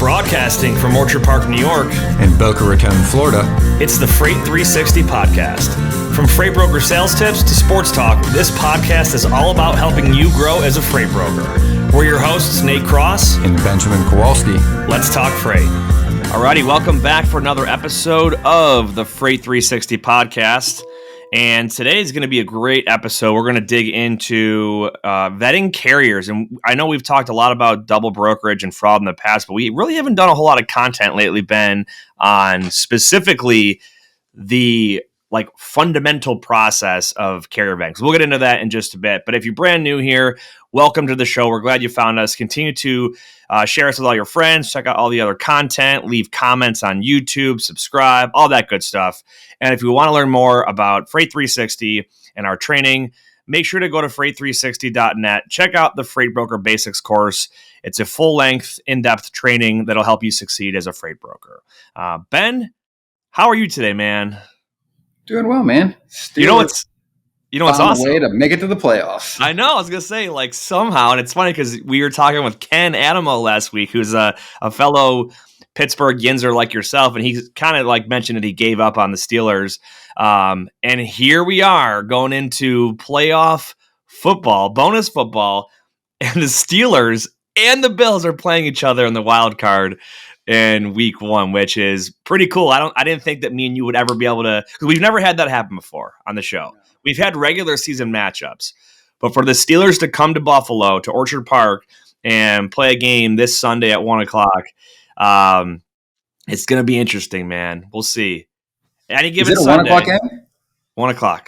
Broadcasting from Orchard Park, New York, and Boca Raton, Florida, it's the Freight 360 podcast. From freight broker sales tips to sports talk, this podcast is all about helping you grow as a freight broker. We're your hosts, Nate Cross and Benjamin Kowalski. Let's talk freight. Alrighty, welcome back for another episode of the Freight 360 podcast. And today is going to be a great episode. We're going to dig into vetting carriers. And I know we've talked a lot about double brokerage and fraud in the past, but we really haven't done a whole lot of content lately, Ben, on specifically the fundamental process of carrier vetting. We'll get into that in just a bit. But if you're brand new here, welcome to the show. We're glad you found us. Continue to share us with all your friends. Check out all the other content. Leave comments on YouTube. Subscribe. All that good stuff. And if you want to learn more about Freight 360 and our training, make sure to go to freight360.net. Check out the Freight Broker Basics course. It's a full-length, in-depth training that'll help you succeed as a freight broker. Ben, how are you today, man? Doing well, man. Steelers, you know what's awesome? Way to make it to the playoffs. I know. I was gonna say somehow, and it's funny because we were talking with Ken Adamo last week, who's a fellow Pittsburgh Yinzer like yourself, and he kind of mentioned that he gave up on the Steelers. And here we are going into playoff football, bonus football, and the Steelers and the Bills are playing each other in the wild card in week one, which is pretty cool. I didn't think that me and you would ever be able to, because we've never had that happen before on the show. We've had regular season matchups, but for the Steelers to come to Buffalo, to Orchard Park, and play a game this Sunday at 1:00, it's going to be interesting, man. We'll see. Any given Sunday. 1:00 game? 1:00.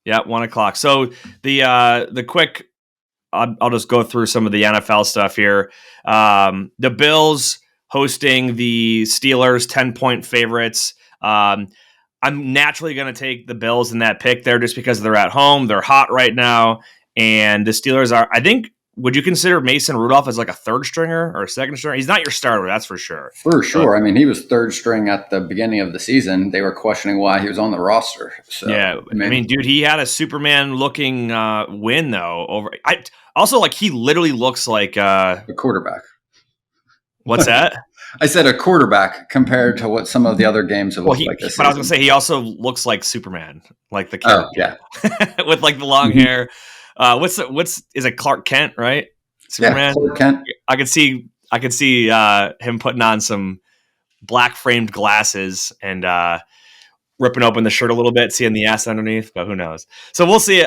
Yeah, 1:00. So the quick, I'll just go through some of the NFL stuff here. The Bills hosting the Steelers, 10-point favorites. I'm naturally going to take the Bills in that pick there just because they're at home. They're hot right now. And the Steelers are, I think, would you consider Mason Rudolph as a third stringer or a second stringer? He's not your starter, that's for sure. For sure. I mean, he was third string at the beginning of the season. They were questioning why he was on the roster. So, yeah. I mean, dude, he had a Superman-looking win, though. He literally looks like a quarterback. What's that? I said a quarterback compared to what some of the other games have looked like this season. But I was going to say, he also looks like Superman, like the character. Oh, yeah. With the long hair. Is it Clark Kent, right? Superman? Yeah, Clark Kent. I could see him putting on some black framed glasses and ripping open the shirt a little bit, seeing the ass underneath, but who knows? So we'll see.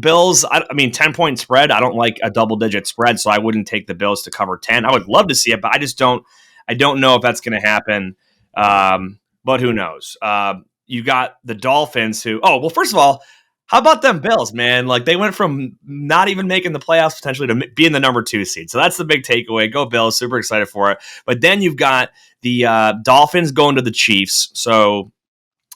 Bills, 10-point spread. I don't like a double-digit spread, so I wouldn't take the Bills to cover 10. I would love to see it, but I don't know if that's going to happen. But who knows? You got the Dolphins who, first of all, how about them Bills, man? They went from not even making the playoffs potentially to being the number 2 seed. So that's the big takeaway. Go Bills. Super excited for it. But then you've got the Dolphins going to the Chiefs. So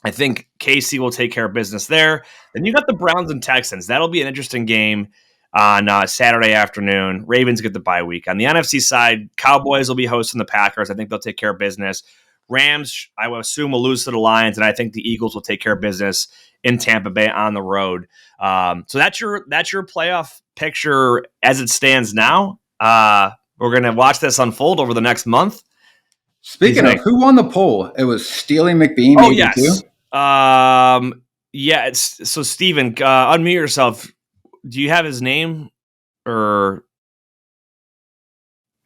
I think KC will take care of business there. Then you got the Browns and Texans. That'll be an interesting game on Saturday afternoon. Ravens get the bye week. On the NFC side, Cowboys will be hosting the Packers. I think they'll take care of business. Rams, I would assume, will lose to the Lions, and I think the Eagles will take care of business in Tampa Bay on the road. So that's your playoff picture as it stands now. We're going to watch this unfold over the next month. Speaking of, who won the poll? It was Steely McBeam, 82? Yes. So Steven, unmute yourself. Do you have his name? Or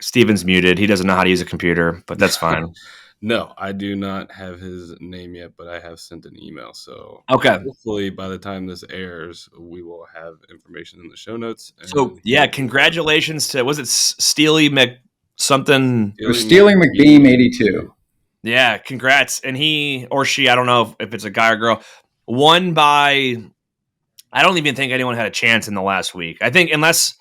Steven's muted. He doesn't know how to use a computer, but that's fine. No, I do not have his name yet, but I have sent an email. So okay, hopefully by the time this airs, we will have information in the show notes. So yeah, congratulations to, was it Steely Mc something? It was Steely McBeam, 82. Yeah, congrats. And he or she, I don't know if it's a guy or girl, won by, I don't even think anyone had a chance in the last week. I think unless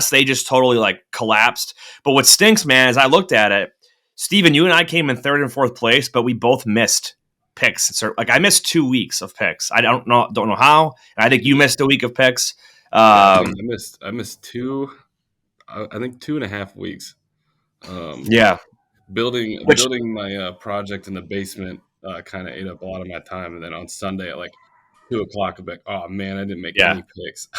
they just totally collapsed. But what stinks, man, is I looked at it. Steven, you and I came in 3rd and 4th place, but we both missed picks. So, I missed 2 weeks of picks. I don't know how. And I think you missed a week of picks. I missed 2. I think 2.5 weeks. Building my project in the basement kind of ate up a lot of my time, and then on Sunday at 2:00, I'm like, oh man, I didn't make any picks.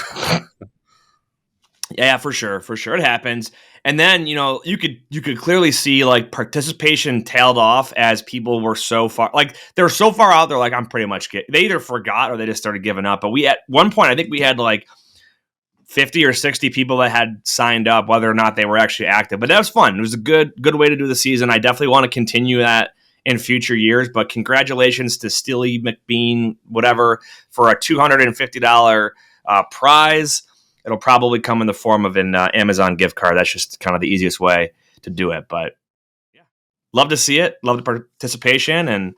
Yeah, for sure, it happens. And then you could clearly see like participation tailed off as people were so far, like they're so far out. They're like, I'm pretty much they either forgot or they just started giving up. But we at one point, I think we had like 50 or 60 people that had signed up, whether or not they were actually active. But that was fun. It was a good way to do the season. I definitely want to continue that in future years. But congratulations to Steely McBean, whatever, for a $250 prize. It'll probably come in the form of an Amazon gift card. That's just kind of the easiest way to do it. But yeah, love to see it. Love the participation. And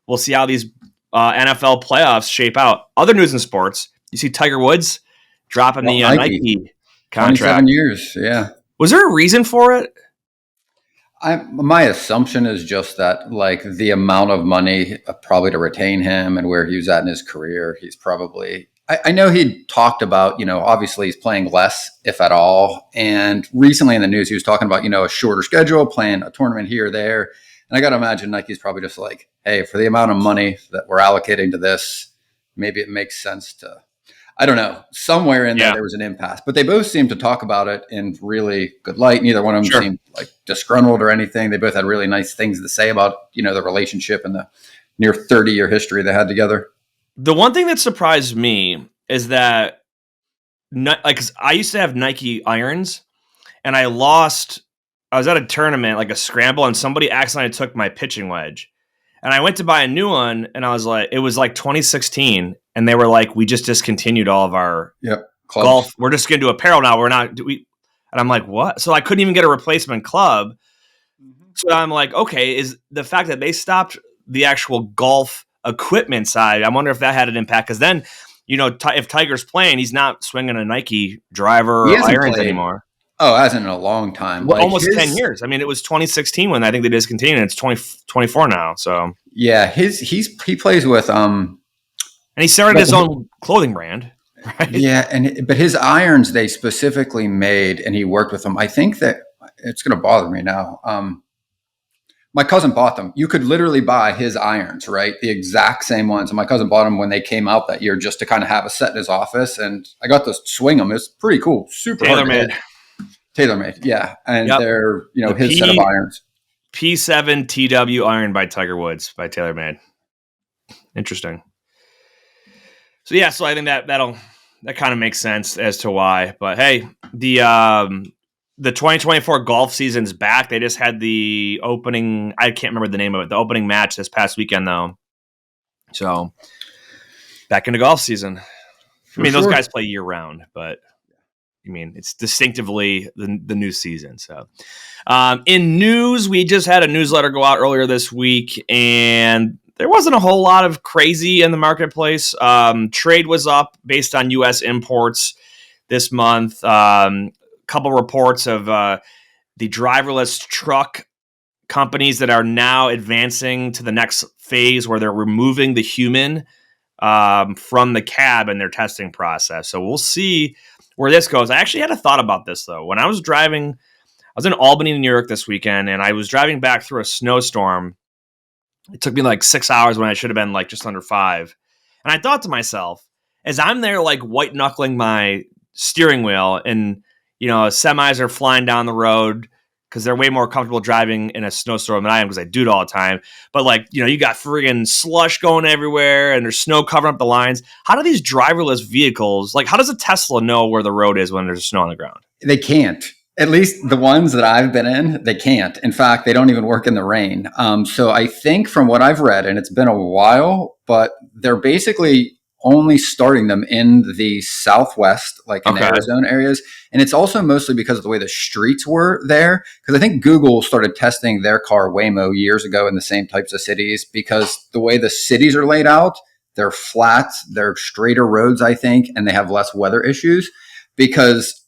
we'll see how these NFL playoffs shape out. Other news in sports, you see Tiger Woods dropping the Nike contract. 27 years, yeah. Was there a reason for it? My assumption is just that, like, the amount of money probably to retain him and where he was at in his career, he's probably... I know he talked about, obviously he's playing less, if at all. And recently in the news, he was talking about, a shorter schedule, playing a tournament here or there. And I got to imagine Nike's probably just like, hey, for the amount of money that we're allocating to this, maybe it makes sense to... I don't know. Somewhere in there was an impasse, but they both seemed to talk about it in really good light. Neither one of them seemed like disgruntled or anything. They both had really nice things to say about, the relationship and the near 30-year history they had together. The one thing that surprised me is that, like, 'cause I used to have Nike irons, and I was at a tournament, like a scramble, and somebody accidentally took my pitching wedge. And I went to buy a new one, and I was like, it was like 2016, and they were like, we just discontinued all of our golf. We're just going to do apparel now. And I'm like, what? So I couldn't even get a replacement club. Mm-hmm. So I'm like, okay, is the fact that they stopped the actual golf equipment side, I wonder if that had an impact. Because then, if Tiger's playing, he's not swinging a Nike driver or irons anymore. Oh, hasn't in a long time. Well, like almost 10 years. I mean, it was 2016 when I think they discontinued it. It's 2024 now. So yeah, he plays with and he started his own clothing brand. Right? Yeah, but his irons they specifically made, and he worked with them. I think that it's going to bother me now. My cousin bought them. You could literally buy his irons, right? The exact same ones. And my cousin bought them when they came out that year, just to kind of have a set in his office. And I got to swing them. It's pretty cool. Super TaylorMade, yeah. And they're, his set of irons. P7 TW iron by Tiger Woods by TaylorMade. Interesting. So yeah, so I think that kind of makes sense as to why. But hey, the 2024 golf season's back. They just had the opening, I can't remember the name of it, the opening match this past weekend though. So back into golf season. Those guys play year round, but it's distinctively the new season. So, in news, we just had a newsletter go out earlier this week, and there wasn't a whole lot of crazy in the marketplace. Trade was up based on U.S. imports this month. Couple reports of the driverless truck companies that are now advancing to the next phase where they're removing the human from the cab in their testing process. So we'll see where this goes. I actually had a thought about this, though. When I was in Albany, New York this weekend, and I was driving back through a snowstorm. It took me like 6 hours when I should have been like just under 5. And I thought to myself, as I'm there like white knuckling my steering wheel and, semis are flying down the road because they're way more comfortable driving in a snowstorm than I am because I do it all the time. But you got friggin' slush going everywhere and there's snow covering up the lines. How do these driverless vehicles, how does a Tesla know where the road is when there's snow on the ground? They can't. At least the ones that I've been in, they can't. In fact, they don't even work in the rain. So I think from what I've read, and it's been a while, but they're basically only starting them in the Southwest, like in Arizona areas. And it's also mostly because of the way the streets were there. Because I think Google started testing their car Waymo years ago in the same types of cities because the way the cities are laid out, they're flat, they're straighter roads, I think, and they have less weather issues. Because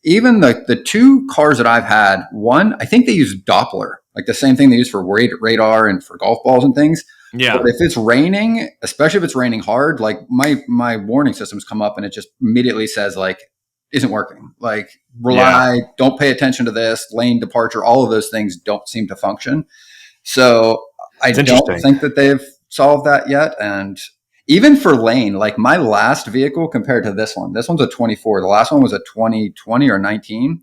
even the two cars that I've had, one, I think they use Doppler, like the same thing they use for radar and for golf balls and things. Yeah. But if it's raining, especially if it's raining hard, like my warning systems come up and it just immediately says isn't working. Don't pay attention to this, lane departure, all of those things don't seem to function. So I don't think that they've solved that yet. And even for lane, like my last vehicle compared to this one's a 24. The last one was a 2020 or 19.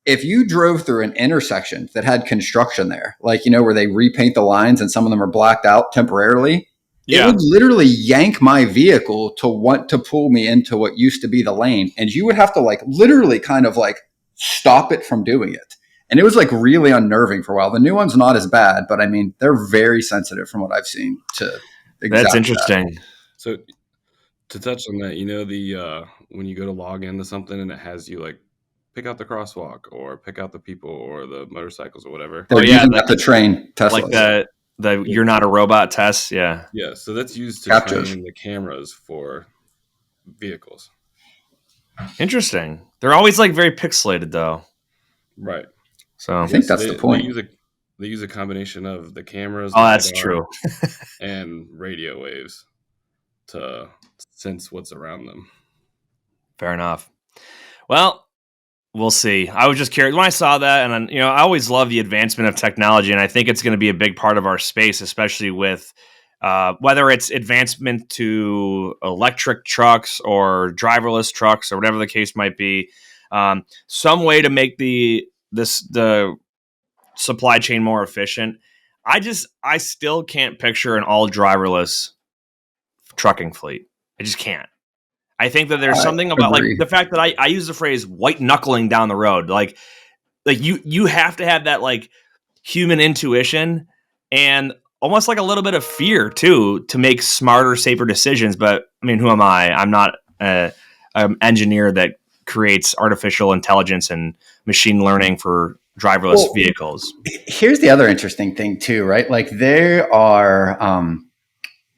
If you drove through an intersection that had construction there, like, where they repaint the lines and some of them are blacked out temporarily, it would literally yank my vehicle to want to pull me into what used to be the lane. And you would have to like literally kind of like stop it from doing it. And it was like really unnerving for a while. The new one's not as bad, but I mean, they're very sensitive from what I've seen to That's interesting. So to touch on that, the when you go to log into something and it has you like pick out the crosswalk or pick out the people or the motorcycles or whatever. They're using that to train Teslas. Like the you're not a robot test. Yeah. Yeah. So that's used to train the cameras for vehicles. Interesting. They're always like very pixelated though. Right. So I think that's the point. They use a combination of the cameras. Oh, that's true. and radio waves to sense what's around them. Fair enough. Well, we'll see. I was just curious when I saw that, and then, I always love the advancement of technology, and I think it's going to be a big part of our space, especially with whether it's advancement to electric trucks or driverless trucks or whatever the case might be. Some way to make the supply chain more efficient. I still can't picture an all driverless trucking fleet. I just can't. I think that there's something about like the fact that I use the phrase white knuckling down the road. Like you have to have that like human intuition and almost like a little bit of fear too to make smarter, safer decisions. But I mean, who am I? I'm not an engineer that creates artificial intelligence and machine learning for driverless vehicles. Here's the other interesting thing too, right? Like there are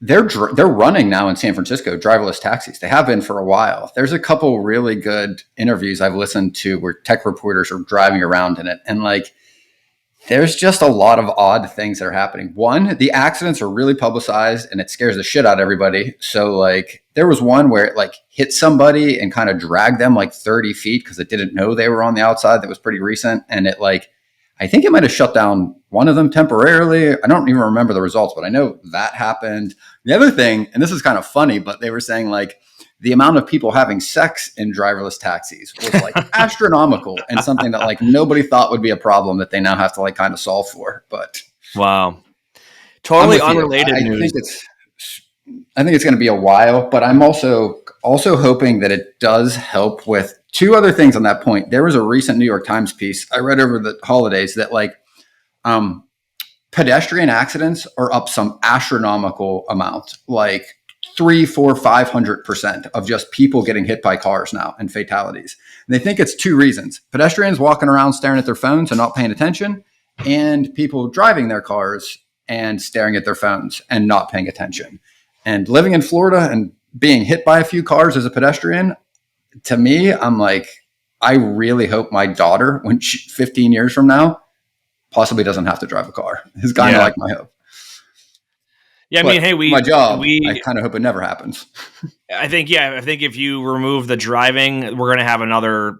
they're running now in San Francisco driverless taxis. They have been for a while. There's a couple really good interviews I've listened to where tech reporters are driving around in it, and like there's just a lot of odd things that are happening. One, the accidents are really publicized and it scares the shit out of everybody. So like there was one where it like hit somebody and kind of dragged them like 30 feet because it didn't know they were on the outside. That was pretty recent. And it like, I think it might have shut down one of them temporarily. I don't even remember the results, but I know that happened. The other thing, and this is kind of funny, but they were saying like the amount of people having sex in driverless taxis was like astronomical and something that like nobody thought would be a problem that they now have to like kind of solve for. But wow, totally unrelated news. I think it's going to be a while, but I'm also hoping that it does help with two other things on that point. There was a recent New York Times piece I read over the holidays that like pedestrian accidents are up some astronomical amount, like 300, 400, 500% of just people getting hit by cars now and fatalities. And they think it's two reasons: pedestrians walking around staring at their phones and not paying attention, and people driving their cars and staring at their phones and not paying attention. And living in Florida and being hit by a few cars as a pedestrian, to me, I'm like, I really hope my daughter, when 15 years from now, possibly doesn't have to drive a car. Is kind of like my hope. Yeah, I mean, hey, my job, I kind of hope it never happens. I think if you remove the driving, we're going to have another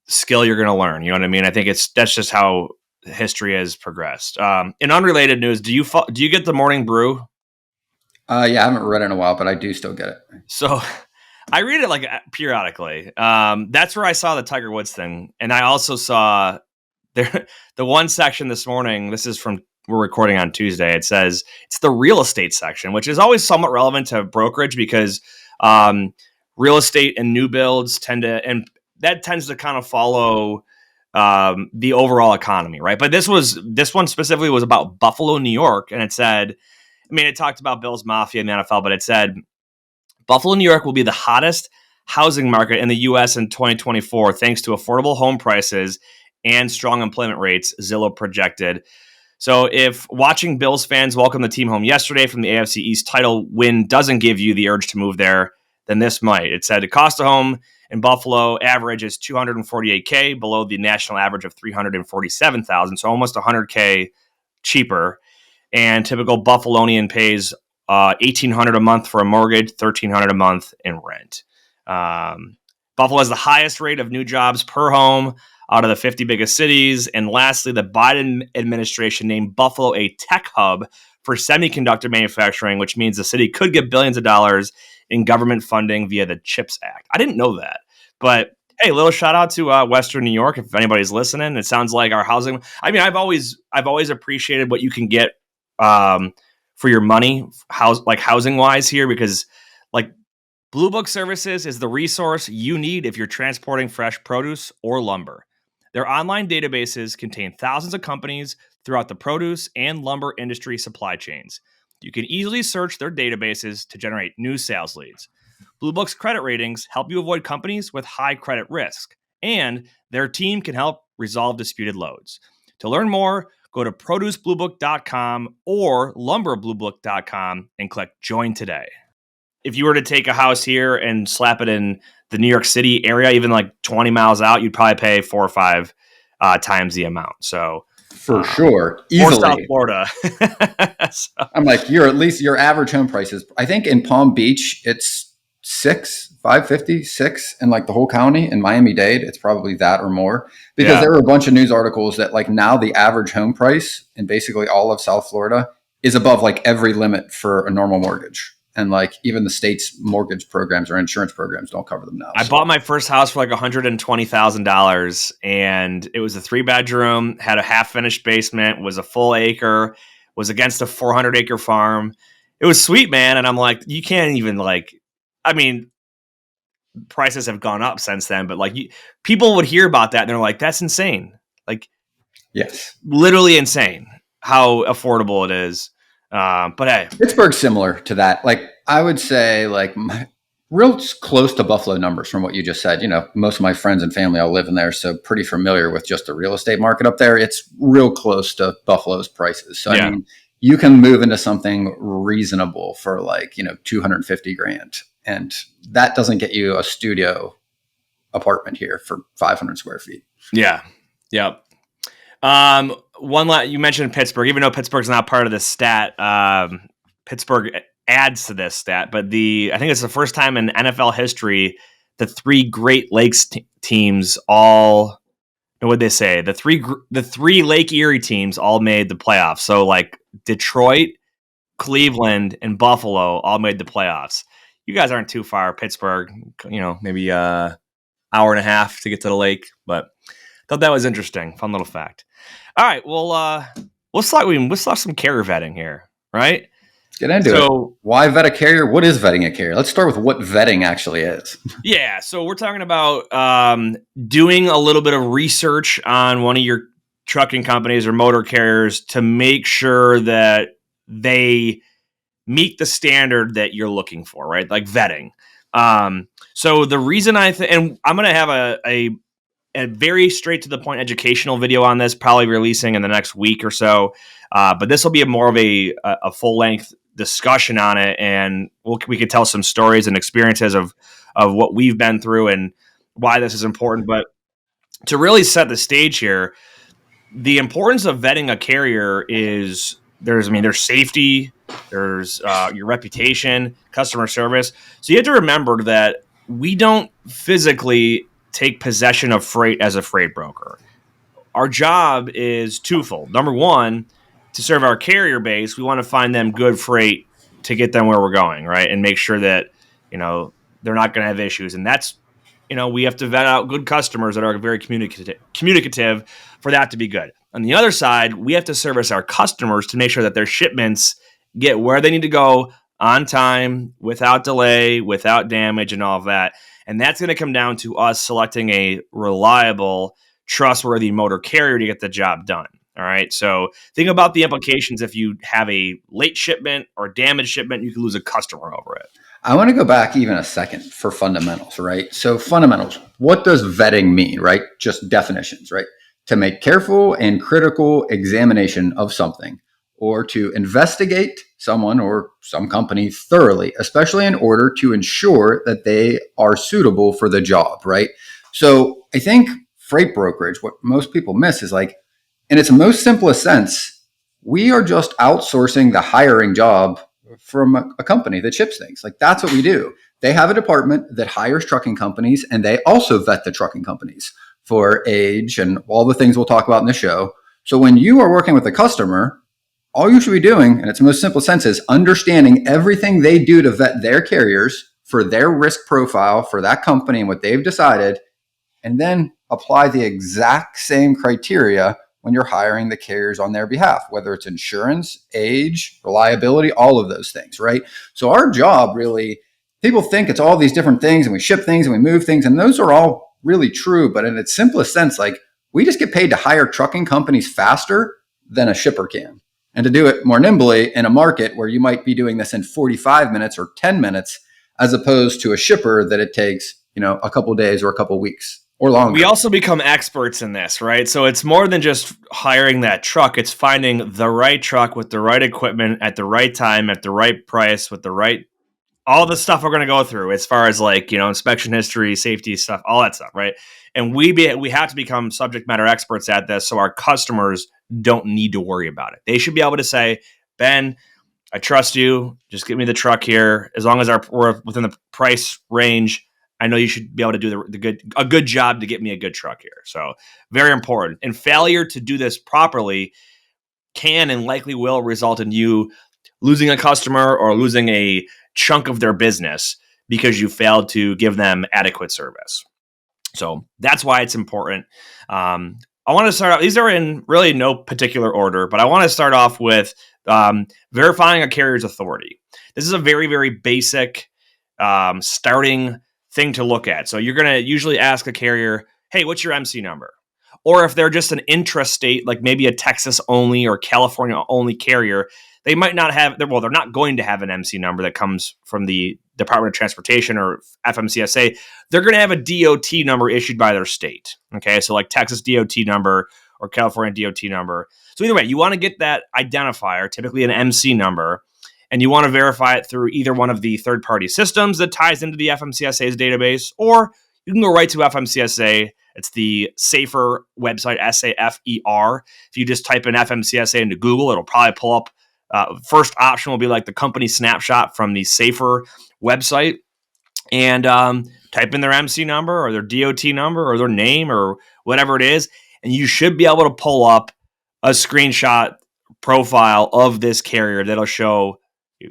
skill you're going to learn. You know what I mean? I think that's just how history has progressed. In unrelated news, do you get the Morning Brew? Yeah, I haven't read it in a while, but I do still get it. So I read it like periodically. That's where I saw the Tiger Woods thing. And I also saw the one section this morning. This is we're recording on Tuesday. It says it's the real estate section, which is always somewhat relevant to brokerage because real estate and new builds tends to kind of follow the overall economy, right? But this one specifically was about Buffalo, New York, and it said, I mean, it talked about Bills Mafia in the NFL, but it said Buffalo, New York will be the hottest housing market in the U.S. in 2024, thanks to affordable home prices and strong employment rates, Zillow projected. So if watching Bills fans welcome the team home yesterday from the AFC East title win doesn't give you the urge to move there, then this might. It said the cost of home in Buffalo average is $248K, below the national average of $347,000, so almost $100K cheaper. And typical Buffalonian pays $1,800 a month for a mortgage, $1,300 a month in rent. Buffalo has the highest rate of new jobs per home out of the 50 biggest cities. And lastly, the Biden administration named Buffalo a tech hub for semiconductor manufacturing, which means the city could get billions of dollars in government funding via the CHIPS Act. I didn't know that, but hey, little shout out to Western New York. If anybody's listening, it sounds like our housing. I mean, I've always appreciated what you can get for your money, housing wise here, because like Blue Book Services is the resource you need if you're transporting fresh produce or lumber. Their online databases contain thousands of companies throughout the produce and lumber industry supply chains. You can easily search their databases to generate new sales leads. Blue Book's credit ratings help you avoid companies with high credit risk, and their team can help resolve disputed loads. To learn more, go to producebluebook.com or lumberbluebook.com and click join today. If you were to take a house here and slap it in the New York City area, even like 20 miles out, you'd probably pay 4 or 5 times the amount. So for sure, or easily. South Florida. So. I'm like, at least your average home prices. I think in Palm Beach, it's $550, in like the whole county. In Miami-Dade, it's probably that or more, because there were a bunch of news articles that like now the average home price in basically all of South Florida is above like every limit for a normal mortgage. And like even the state's mortgage programs or insurance programs don't cover them now. I bought my first house for like $120,000, and it was a 3-bedroom, had a half-finished basement, was a full acre, was against a 400-acre farm. It was sweet, man. And I'm like, you can't even like, I mean, prices have gone up since then, but like people would hear about that and they're like, that's insane. Like, yes, literally insane how affordable it is. But hey, Pittsburgh's similar to that. Like I would say like real close to Buffalo numbers from what you just said. You know, most of my friends and family all live in there, so pretty familiar with just the real estate market up there. It's real close to Buffalo's prices. So I mean, you can move into something reasonable for like, you know, $250,000. And that doesn't get you a studio apartment here for 500 square feet. Yeah. Yep. You mentioned Pittsburgh, even though Pittsburgh's not part of this stat, Pittsburgh adds to this stat, but I think it's the first time in NFL history, the 3 Great Lakes teams all, what'd they say? The three Lake Erie teams all made the playoffs. So like Detroit, Cleveland, and Buffalo all made the playoffs. You guys aren't too far. Pittsburgh, you know, maybe hour and a half to get to the lake, but thought that was interesting. Fun little fact. All right, well, let's talk some carrier vetting here, right? Get into it. Why vet a carrier? What is vetting a carrier? Let's start with what vetting actually is. Yeah, so we're talking about doing a little bit of research on one of your trucking companies or motor carriers to make sure that they meet the standard that you're looking for, right? Like vetting. So the reason and I'm going to have a very straight to the point educational video on this, probably releasing in the next week or so. But this will be more of a full length discussion on it, and we could tell some stories and experiences of what we've been through and why this is important. But to really set the stage here, the importance of vetting a carrier is there's safety, there's your reputation, customer service. So you have to remember that we don't physically take possession of freight as a freight broker. Our job is twofold. Number one, to serve our carrier base, we want to find them good freight to get them where we're going, right? And make sure that, you know, they're not going to have issues. And that's, you know, we have to vet out good customers that are very communicative for that to be good. On the other side, we have to service our customers to make sure that their shipments get where they need to go on time, without delay, without damage, and all of that. And that's going to come down to us selecting a reliable, trustworthy motor carrier to get the job done. All right. So think about the implications. If you have a late shipment or damaged shipment, you can lose a customer over it. I want to go back even a second for fundamentals, right? So fundamentals, what does vetting mean, right? Just definitions, right? To make careful and critical examination of something, or to investigate someone or some company thoroughly, especially in order to ensure that they are suitable for the job, right? So I think freight brokerage, what most people miss is like, in its most simplest sense, we are just outsourcing the hiring job from a company that ships things. Like that's what we do. They have a department that hires trucking companies, and they also vet the trucking companies for age and all the things we'll talk about in the show. So when you are working with a customer, all you should be doing, in its most simple sense, is understanding everything they do to vet their carriers for their risk profile for that company and what they've decided, and then apply the exact same criteria when you're hiring the carriers on their behalf, whether it's insurance, age, reliability, all of those things, right? So our job really, people think it's all these different things and we ship things and we move things, and those are all really true. But in its simplest sense, like we just get paid to hire trucking companies faster than a shipper can, and to do it more nimbly in a market where you might be doing this in 45 minutes or 10 minutes, as opposed to a shipper that it takes, a couple of days or a couple of weeks or longer. We also become experts in this, right? So it's more than just hiring that truck. It's finding the right truck with the right equipment at the right time, at the right price, with the right, all the stuff we're going to go through as far as inspection history, safety stuff, all that stuff, right? And we have to become subject matter experts at this so our customers don't need to worry about it. They should be able to say, Ben, I trust you. Just give me the truck here. As long as we're within the price range, I know you should be able to do a good job to get me a good truck here. So very important. And failure to do this properly can and likely will result in you losing a customer or losing a chunk of their business because you failed to give them adequate service. So that's why it's important. I want to start off, these are in really no particular order, but I want to start off with verifying a carrier's authority. This is a very, very basic starting thing to look at. So you're going to usually ask a carrier, hey, what's your MC number? Or if they're just an intrastate, like maybe a Texas only or California only carrier, they might not have, they're not going to have an MC number that comes from the Department of Transportation or FMCSA. They're going to have a DOT number issued by their state. Okay, so like Texas DOT number or California DOT number. So either way, you want to get that identifier, typically an MC number, and you want to verify it through either one of the third-party systems that ties into the FMCSA's database, or you can go right to FMCSA. It's the SAFER website, SAFER. If you just type in FMCSA into Google, it'll probably pull up. First option will be like the company snapshot from the SAFER website, and type in their MC number or their DOT number or their name or whatever it is, and you should be able to pull up a screenshot profile of this carrier that'll show,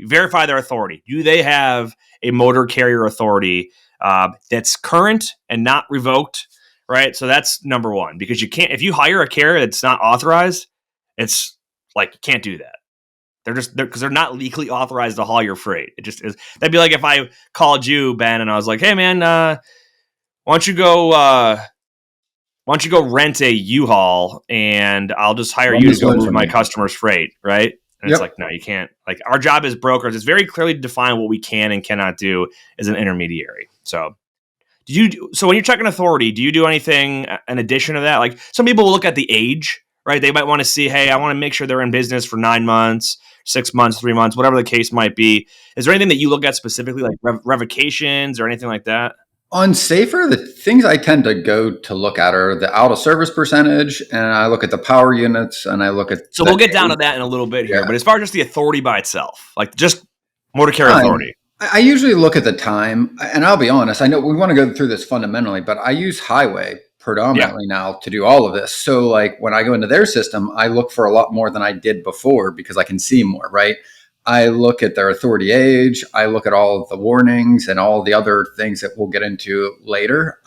verify their authority. Do they have a motor carrier authority that's current and not revoked, right? So that's number one, because you can't, if you hire a carrier that's not authorized, it's like, you can't do that. Because they're not legally authorized to haul your freight. It just is. That'd be like if I called you, Ben, and I was like, "Hey, man, why don't you go rent a U-Haul, and I'll just hire you to go move my customer's freight, right?" And it's like, no, you can't. Like, our job as brokers is very clearly defined what we can and cannot do as an intermediary. So, so when you're checking authority, do you do anything in addition to that? Like, some people will look at the age, right? They might want to see, hey, I want to make sure they're in business for 9 months. 6 months, 3 months, whatever the case might be. Is there anything that you look at specifically, like revocations or anything like that? On SAFER, the things I tend to go to look at are the out of service percentage, and I look at the power units, and I look at. So we'll get down to that in a little bit here. But as far as just the authority by itself, like just motor carrier authority. I usually look at the time, and I'll be honest, I know we want to go through this fundamentally, but I use highway predominantly now to do all of this. So like when I go into their system, I look for a lot more than I did before because I can see more, right? I look at their authority age. I look at all of the warnings and all the other things that we'll get into later.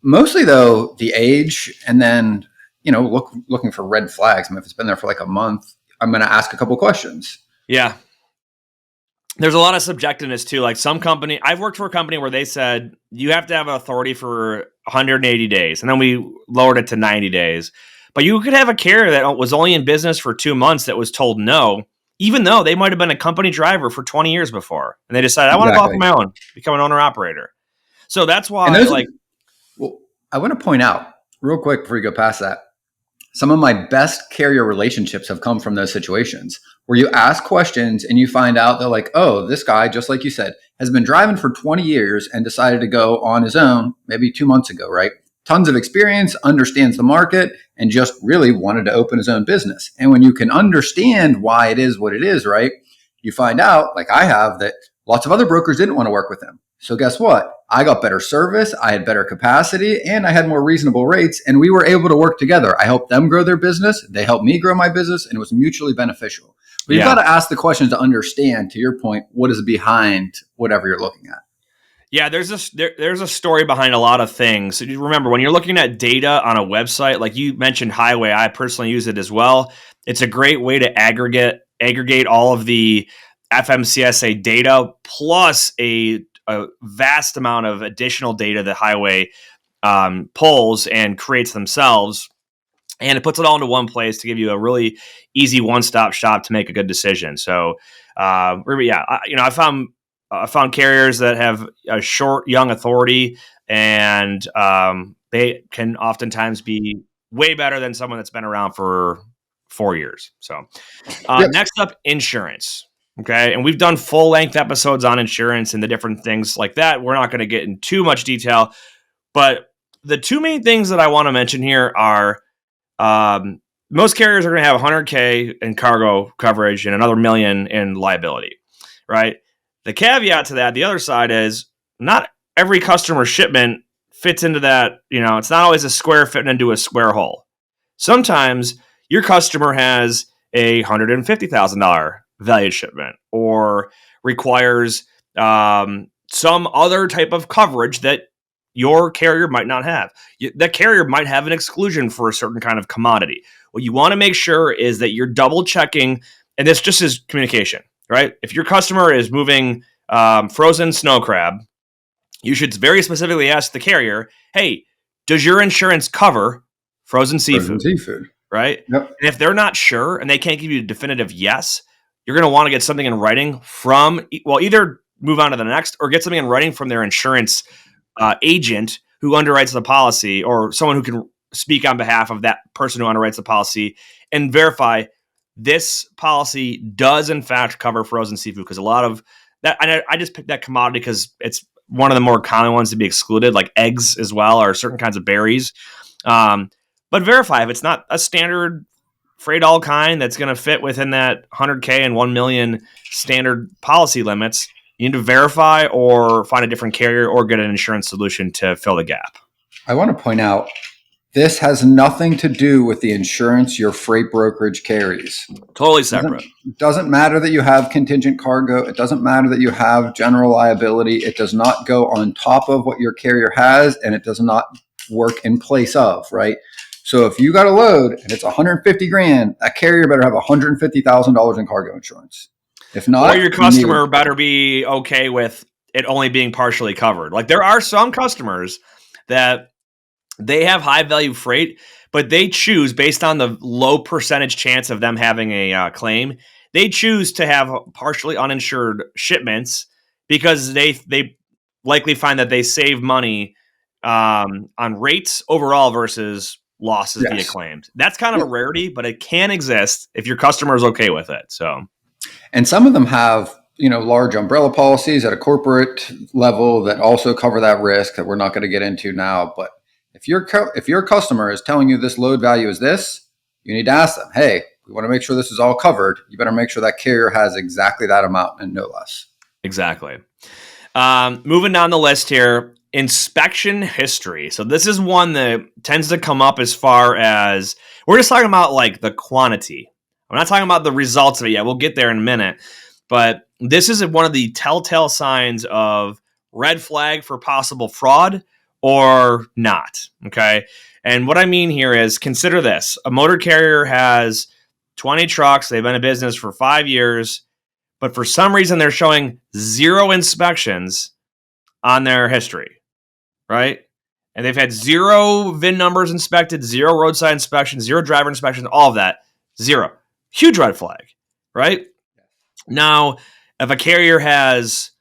Mostly though, the age, and then, looking for red flags. I mean, if it's been there for like a month, I'm going to ask a couple questions. Yeah. There's a lot of subjectiveness too. Like some company, I've worked for a company where they said you have to have an authority for 180 days. And then we lowered it to 90 days. But you could have a carrier that was only in business for 2 months that was told no, even though they might have been a company driver for 20 years before. And they decided, I want to go off on my own, become an owner operator. So that's why I want to point out real quick before you go past that, some of my best carrier relationships have come from those situations where you ask questions and you find out they're like, oh, this guy, just like you said, has been driving for 20 years and decided to go on his own maybe 2 months ago, right? Tons of experience, understands the market, and just really wanted to open his own business. And when you can understand why it is what it is, right, you find out, like I have, that lots of other brokers didn't want to work with him. So guess what? I got better service, I had better capacity, and I had more reasonable rates, and we were able to work together. I helped them grow their business, they helped me grow my business, and it was mutually beneficial. But you've got to ask the questions to understand, to your point, what is behind whatever you're looking at. Yeah, there's a story behind a lot of things. So you remember, when you're looking at data on a website, like you mentioned Highway, I personally use it as well. It's a great way to aggregate all of the FMCSA data plus a vast amount of additional data that Highway pulls and creates themselves. And it puts it all into one place to give you a really easy one-stop shop to make a good decision. So, I found carriers that have a short, young authority, and they can oftentimes be way better than someone that's been around for 4 years. So, next up, insurance. Okay, and we've done full-length episodes on insurance and the different things like that. We're not going to get in too much detail, but the two main things that I want to mention here are most carriers are going to have 100K in cargo coverage and another million in liability, right? The caveat to that, the other side is not every customer shipment fits into that. It's not always a square fitting into a square hole. Sometimes your customer has a $150,000 valued shipment or requires some other type of coverage that your carrier might not have. That carrier might have an exclusion for a certain kind of commodity. What you want to make sure is that you're double checking, and this just is communication, right? If your customer is moving frozen snow crab, you should very specifically ask the carrier, hey, does your insurance cover frozen seafood? Right? Yep. And if they're not sure and they can't give you a definitive yes, you're going to want to get something in writing from, either move on to the next or get something in writing from their insurance agent who underwrites the policy, or someone who can speak on behalf of that person who underwrites the policy, and verify this policy does in fact cover frozen seafood. Because a lot of that, I just picked that commodity because it's one of the more common ones to be excluded, like eggs as well, or certain kinds of berries. But verify if it's not a standard freight all kind that's going to fit within that 100K and 1 million standard policy limits. You need to verify or find a different carrier or get an insurance solution to fill the gap. I want to point out, this has nothing to do with the insurance your freight brokerage carries. Totally separate. It doesn't matter that you have contingent cargo. It doesn't matter that you have general liability. It does not go on top of what your carrier has, and it does not work in place of, right? So if you got a load and it's 150 grand, that carrier better have $150,000 in cargo insurance. If not, or your customer better be okay with it only being partially covered. Like, there are some customers that they have high value freight, but they choose, based on the low percentage chance of them having a claim, they choose to have partially uninsured shipments because they likely find that they save money on rates overall versus losses via claims. That's kind of a rarity, but it can exist if your customer is okay with it. So, and some of them have, large umbrella policies at a corporate level that also cover that risk that we're not going to get into now. But if your customer is telling you this load value is this, you need to ask them, hey, we want to make sure this is all covered. You better make sure that carrier has exactly that amount and no less. Exactly. Moving down the list here, inspection history. So this is one that tends to come up as far as, we're just talking about like the quantity. I'm not talking about the results of it yet. We'll get there in a minute. But this is one of the telltale signs of red flag for possible fraud or not. Okay. And what I mean here is, consider this. A motor carrier has 20 trucks. They've been in business for 5 years, but for some reason they're showing 0 inspections on their history, right? And they've had 0 VIN numbers inspected, 0 roadside inspections, 0 driver inspections, all of that, 0. Huge red flag, right? Now, if a carrier has,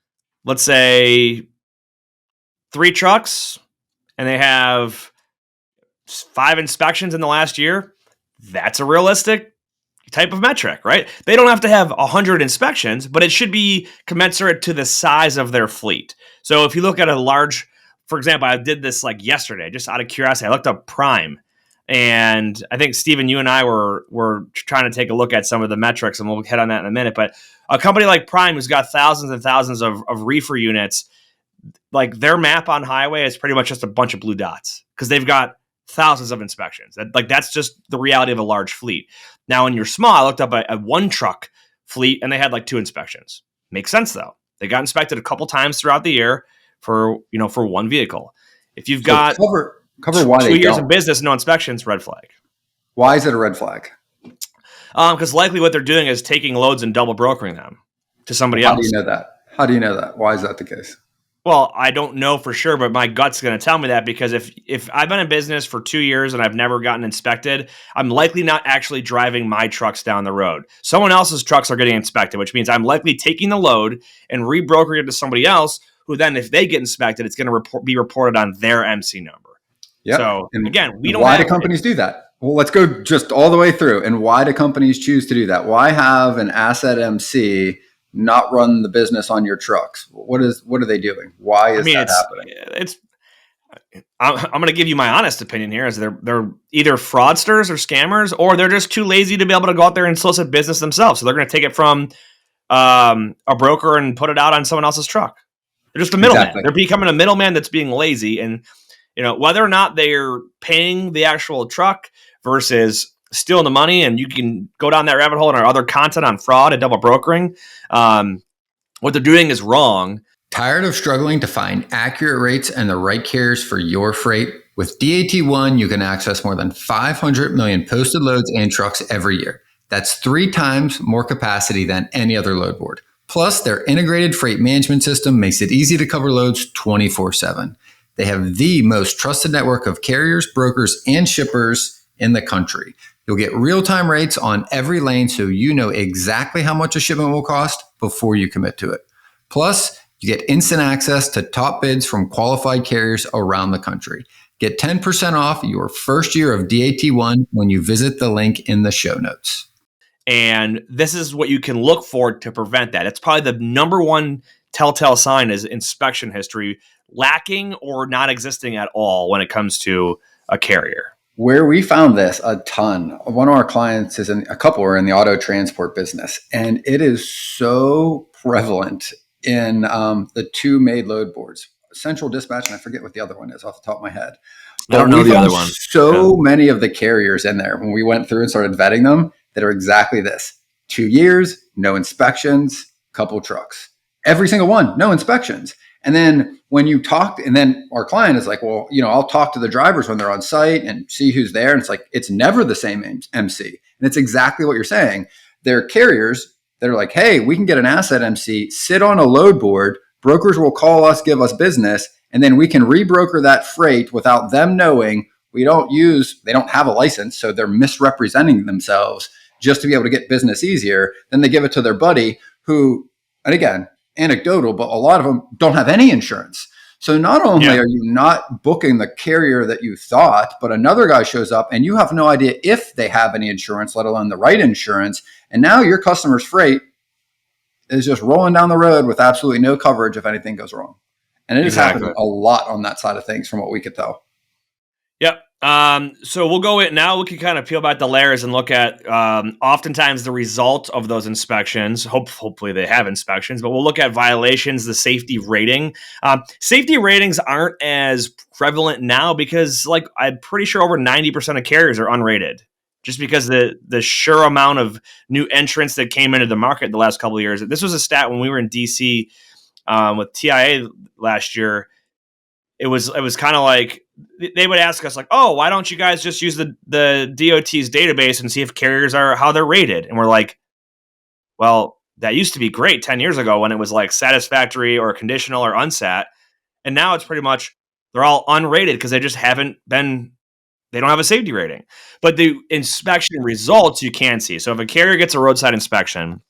let's say, 3 trucks and they have 5 inspections in the last year, that's a realistic type of metric, right? They don't have to have 100 inspections, but it should be commensurate to the size of their fleet. So if you look at a large, for example, I did this like yesterday, just out of curiosity, I looked up Prime. And I think, Steven, you and I were trying to take a look at some of the metrics, and we'll hit on that in a minute. But a company like Prime, who's got thousands and thousands of reefer units, like their map on highway is pretty much just a bunch of blue dots because they've got thousands of inspections. That's just the reality of a large fleet. Now, when you're small, I looked up a one truck fleet and they had like 2 inspections. Makes sense though. They got inspected a couple times throughout the year for one vehicle. If you've got cover why 2 they years don't. in business, no inspections, red flag. Why is it a red flag? Because likely what they're doing is taking loads and double brokering them to somebody else. How do you know that? How do you know that? Why is that the case? Well, I don't know for sure, but my gut's going to tell me that because if I've been in business for 2 years and I've never gotten inspected, I'm likely not actually driving my trucks down the road. Someone else's trucks are getting inspected, which means I'm likely taking the load and rebrokering it to somebody else who then, if they get inspected, it's going to be reported on their MC number. Yeah. So again, we don't. Why do companies do that? Well, let's go just all the way through. And why do companies choose to do that? Why have an asset MC not run the business on your trucks? What are they doing? Why is that happening? I'm going to give you my honest opinion here: is they're either fraudsters or scammers, or they're just too lazy to be able to go out there and solicit business themselves. So they're going to take it from a broker and put it out on someone else's truck. They're just a middleman. Exactly. They're becoming a middleman that's being lazy, and whether or not they're paying the actual truck versus stealing the money, and you can go down that rabbit hole in our other content on fraud and double brokering. What they're doing is wrong. Tired of struggling to find accurate rates and the right carriers for your freight? With DAT1, you can access more than 500 million posted loads and trucks every year. That's 3 times more capacity than any other load board. Plus, their integrated freight management system makes it easy to cover loads 24/7. They have the most trusted network of carriers, brokers, and shippers in the country. You'll get real-time rates on every lane so you know exactly how much a shipment will cost before you commit to it. Plus, you get instant access to top bids from qualified carriers around the country. Get 10% off your first year of DAT1 when you visit the link in the show notes. And this is what you can look for to prevent that. It's probably the number one telltale sign is inspection history lacking or not existing at all when it comes to a carrier. Where we found this a ton, one of our clients a couple are in the auto transport business, and it is so prevalent in the 2 made load boards, Central Dispatch, and I forget what the other one is off the top of my head. I don't know the other one. So many of the carriers in there, when we went through and started vetting them, that are exactly this: 2 years, no inspections, couple trucks. Every single one, no inspections. And then when you talk, and then our client is like, well, I'll talk to the drivers when they're on site and see who's there. And it's like, it's never the same MC. And it's exactly what you're saying. They're carriers that are like, hey, we can get an asset MC, sit on a load board. Brokers will call us, give us business, and then we can rebroker that freight without them knowing. They don't have a license, so they're misrepresenting themselves just to be able to get business easier. Then they give it to their buddy who, and again, anecdotal, but a lot of them don't have any insurance. So not only are you not booking the carrier that you thought, but another guy shows up and you have no idea if they have any insurance, let alone the right insurance. And now your customer's freight is just rolling down the road with absolutely no coverage if anything goes wrong. And it has happened a lot on that side of things from what we could tell. Yep. So we'll go in now. We can kind of peel back the layers and look at oftentimes the result of those inspections. Hopefully they have inspections, but we'll look at violations, the safety rating. Safety ratings aren't as prevalent now because, like, I'm pretty sure over 90% of carriers are unrated, just because the sheer amount of new entrants that came into the market the last couple of years. This was a stat when we were in DC with TIA last year. It was kind of like they would ask us like, oh, why don't you guys just use the DOT's database and see if carriers how they're rated? And we're like, well, that used to be great 10 years ago when it was like satisfactory or conditional or unsat. And now it's pretty much they're all unrated because they just haven't been, they don't have a safety rating. But the inspection results you can see. So if a carrier gets a roadside inspection,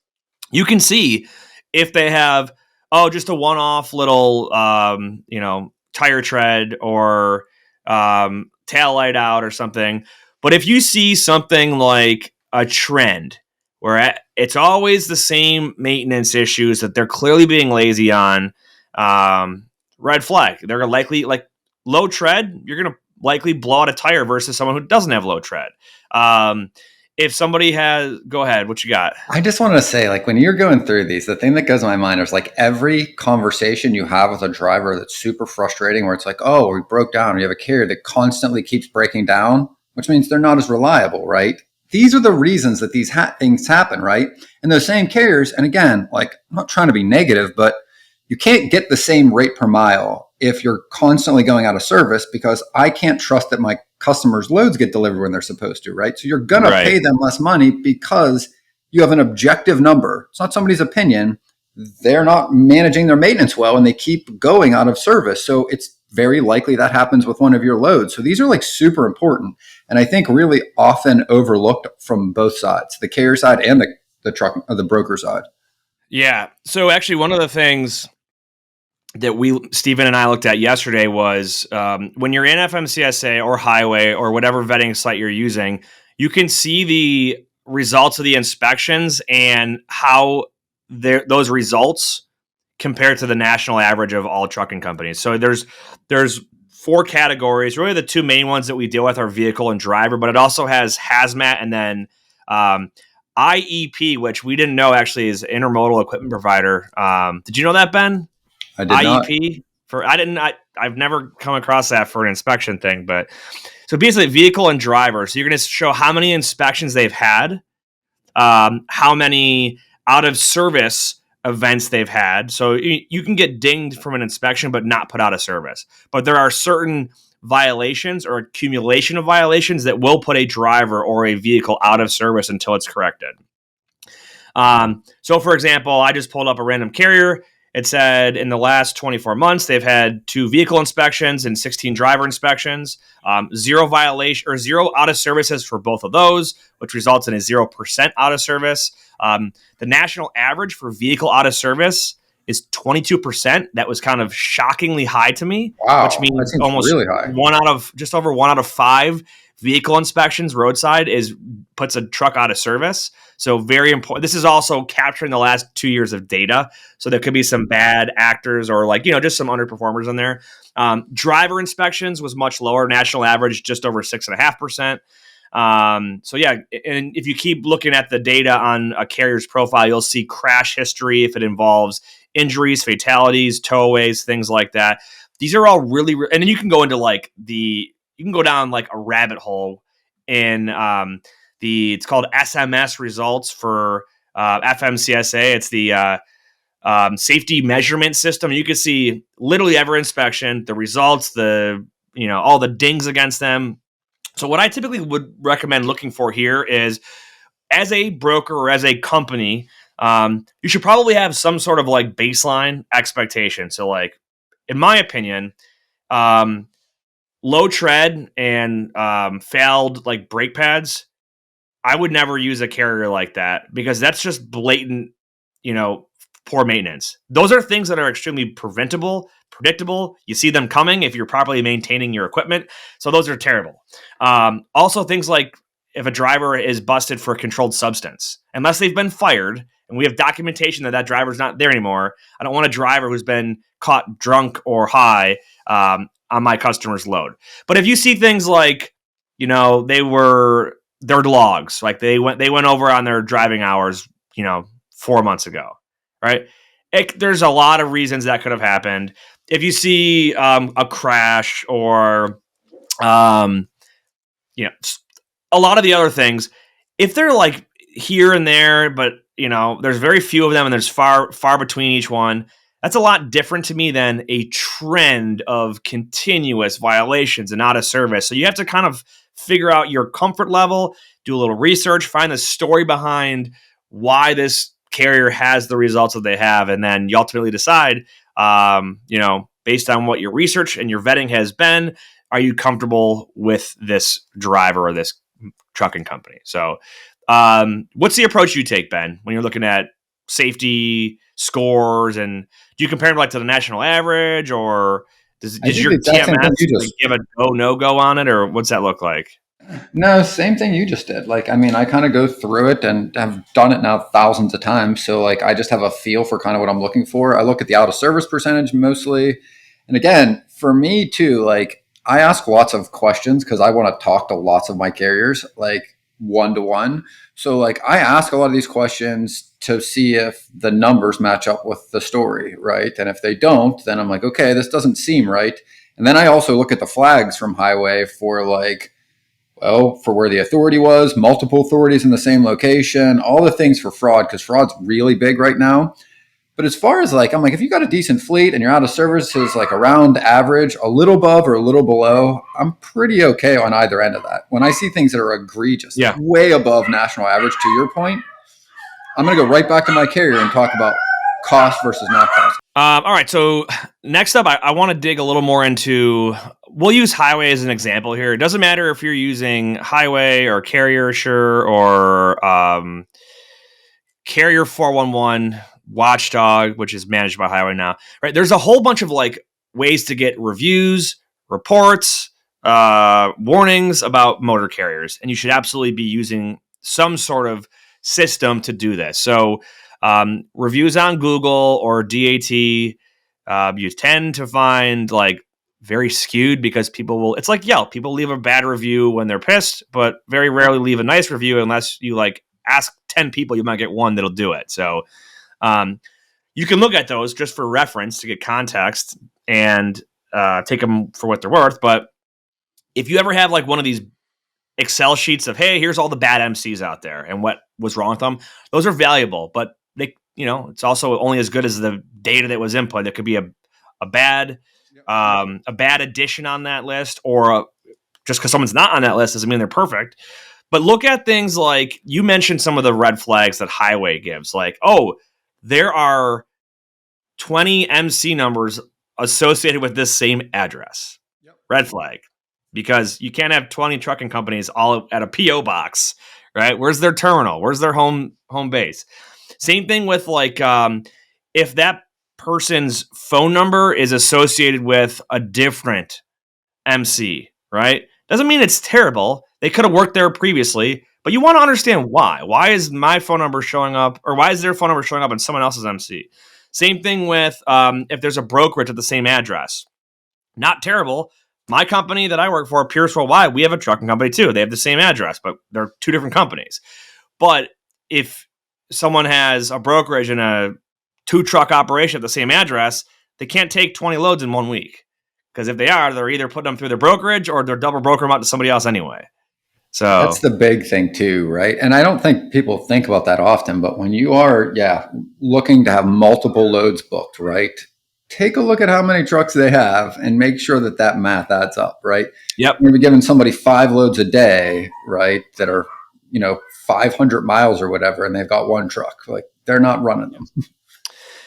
you can see if they have, just a one-off little, tire tread or tail light out or something. But if you see something like a trend where it's always the same maintenance issues that they're clearly being lazy on, red flag. They're likely, like, low tread, you're going to likely blow out a tire versus someone who doesn't have low tread. if somebody go ahead, what you got? I just want to say, like, when you're going through these, the thing that goes in my mind is like every conversation you have with a driver that's super frustrating, where it's like, oh, we broke down, or you have a carrier that constantly keeps breaking down, which means they're not as reliable, right? These are the reasons that these things happen, right? And those same carriers, and again, like, I'm not trying to be negative, but you can't get the same rate per mile if you're constantly going out of service, because I can't trust that my customers' loads get delivered when they're supposed to, right? So you're going to pay them less money because you have an objective number. It's not somebody's opinion. They're not managing their maintenance well and they keep going out of service. So it's very likely that happens with one of your loads. So these are like super important. And I think really often overlooked from both sides, the carrier side and the truck or the broker side. Yeah. So actually one of the things that Stephen and I looked at yesterday was when you're in FMCSA or highway or whatever vetting site you're using, you can see the results of the inspections and how those results compare to the national average of all trucking companies. So there's 4 categories. Really, the 2 main ones that we deal with are vehicle and driver, but it also has hazmat and then IEP, which we didn't know actually is intermodal equipment provider. Did you know that, Ben? I did IEP not. I've never come across that for an inspection thing, but so basically vehicle and driver. So you're going to show how many inspections they've had, how many out of service events they've had. So you can get dinged from an inspection, but not put out of service. But there are certain violations or accumulation of violations that will put a driver or a vehicle out of service until it's corrected. So for example, I just pulled up a random carrier. It said in the last 24 months, they've had 2 vehicle inspections and 16 driver inspections, 0 violation or 0 out of services for both of those, which results in a 0% out of service. The national average for vehicle out of service is 22%. That was kind of shockingly high to me, Wow, which means that almost really high. just over 1 out of 5 vehicle inspections roadside puts a truck out of service. So very important. This is also capturing the last 2 years of data. So there could be some bad actors or just some underperformers in there. Driver inspections was much lower. National average, just over 6.5%. So yeah, and if you keep looking at the data on a carrier's profile, you'll see crash history if it involves injuries, fatalities, towaways, things like that. These are all really, and then you can go into you can go down like a rabbit hole in it's called SMS results for FMCSA. It's the safety measurement system. You can see literally every inspection, the results, all the dings against them. So what I typically would recommend looking for here is, as a broker or as a company, you should probably have some sort of like baseline expectation. So like, in my opinion, low tread and failed like brake pads, I would never use a carrier like that because that's just blatant, poor maintenance. Those are things that are extremely preventable, predictable. You see them coming if you're properly maintaining your equipment. So those are terrible. Also, things like if a driver is busted for a controlled substance, unless they've been fired and we have documentation that driver's not there anymore, I don't want a driver who's been caught drunk or high on my customer's load. But if you see things like, their logs, like they went over on their driving hours, 4 months ago, right? There's a lot of reasons that could have happened. If you see a crash or, a lot of the other things, if they're like here and there, but there's very few of them and there's far between each one, that's a lot different to me than a trend of continuous violations and out of service. So you have to kind of figure out your comfort level, do a little research, find the story behind why this carrier has the results that they have, and then you ultimately decide, based on what your research and your vetting has been, are you comfortable with this driver or this trucking company? So what's the approach you take, Ben, when you're looking at safety scores, and do you compare them like to the national average, or did your TMS give a no-go on it, or what's that look like? No, same thing you just did. Like, I mean, I kind of go through it and have done it now thousands of times. So like, I just have a feel for kind of what I'm looking for. I look at the out of service percentage mostly. And again, for me too, like I ask lots of questions because I want to talk to lots of my carriers. Like, 1-to-1. So like I ask a lot of these questions to see if the numbers match up with the story, right? And if they don't, then I'm like, okay, this doesn't seem right. And then I also look at the flags from highway for like, well, for where the authority was, multiple authorities in the same location, all the things for fraud, because fraud's really big right now. But as far as like, I'm like, if you got a decent fleet and your out of service is like around average, a little above or a little below, I'm pretty okay on either end of that. When I see things that are egregious, Yeah. way above national average, to your point, I'm going to go right back to my carrier and talk about cost versus not cost. All right. So next up, I want to dig a little more into. We'll use highway as an example here. It doesn't matter if you're using highway or carrier assure or carrier 411, watchdog, which is managed by highway now. Right. There's a whole bunch of like ways to get reviews, reports, warnings about motor carriers, and you should absolutely be using some sort of system to do this. So reviews on Google or DAT, you tend to find like very skewed because people will, it's like Yelp. People leave a bad review when they're pissed, but very rarely leave a nice review unless you like ask 10 people, you might get one that'll do it. So you can look at those just for reference to get context and take them for what they're worth. But if you ever have like one of these Excel sheets of, hey, here's all the bad MCs out there and what was wrong with them, those are valuable, but they, it's also only as good as the data that was input. There could be a bad addition on that list, or just because someone's not on that list doesn't mean they're perfect. But look at things like you mentioned some of the red flags that highway gives, like, oh, there are 20 MC numbers associated with this same address. Yep. Red flag. Because you can't have 20 trucking companies all at a PO box, right? Where's their terminal? Where's their home base? Same thing with like if that person's phone number is associated with a different MC, right? Doesn't mean it's terrible. They could have worked there previously, but you want to understand why. Why is my phone number showing up, or why is their phone number showing up on someone else's MC? Same thing with if there's a brokerage at the same address. Not terrible. My company that I work for, Pierce Worldwide, we have a trucking company too. They have the same address, but they're two different companies. But if someone has a brokerage and a 2-truck operation at the same address, they can't take 20 loads in 1 week. Because if they are, they're either putting them through their brokerage or they're double broker them out to somebody else anyway. So that's the big thing too, right? And I don't think people think about that often, but when you are, looking to have multiple loads booked, right? Take a look at how many trucks they have and make sure that that math adds up, right? Yep. You're giving somebody 5 loads a day, right? That are, 500 miles or whatever, and they've got 1 truck. Like they're not running them.